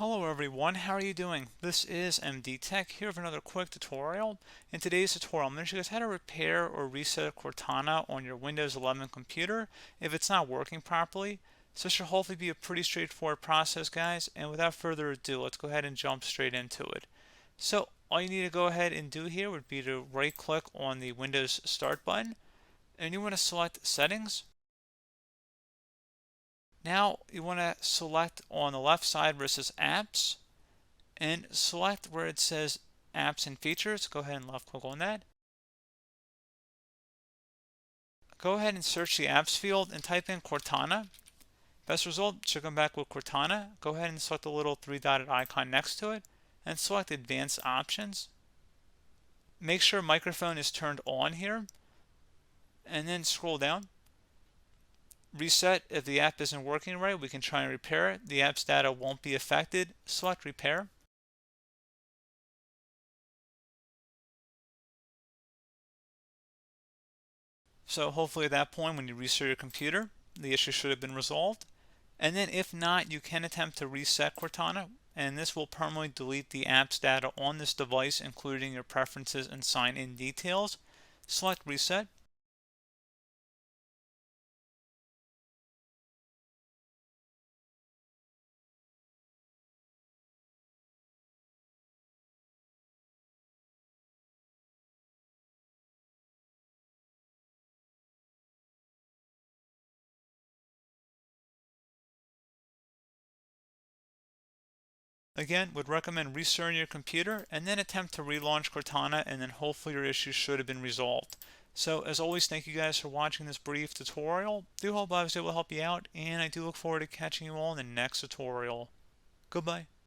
Hello everyone, how are you doing? This is MD Tech here with another quick tutorial. In today's tutorial, I'm going to show you guys how to repair or reset Cortana on your Windows 11 computer if it's not working properly. So this should hopefully be a pretty straightforward process, guys, and without further ado, let's go ahead and jump straight into it. So all you need to go ahead and do here would be to right click on the Windows Start button, and you want to select Settings. Now you want to select on the left side versus Apps and select where it says Apps and Features. Go ahead and left click on that. Go ahead and search the Apps field and type in Cortana. Best result should come back with Cortana. Go ahead and select the little three-dotted icon next to it and select Advanced Options. Make sure microphone is turned on here and then scroll down. Reset. If the app isn't working right, we can try and repair it. The app's data won't be affected. Select Repair. So hopefully at that point when you restart your computer, the issue should have been resolved. And then if not, you can attempt to reset Cortana, and this will permanently delete the app's data on this device, including your preferences and sign-in details. Select Reset. Again, would recommend restarting your computer and then attempt to relaunch Cortana, and then hopefully your issue should have been resolved. So as always, thank you guys for watching this brief tutorial. Do hope I was able to help you out, and I do look forward to catching you all in the next tutorial. Goodbye.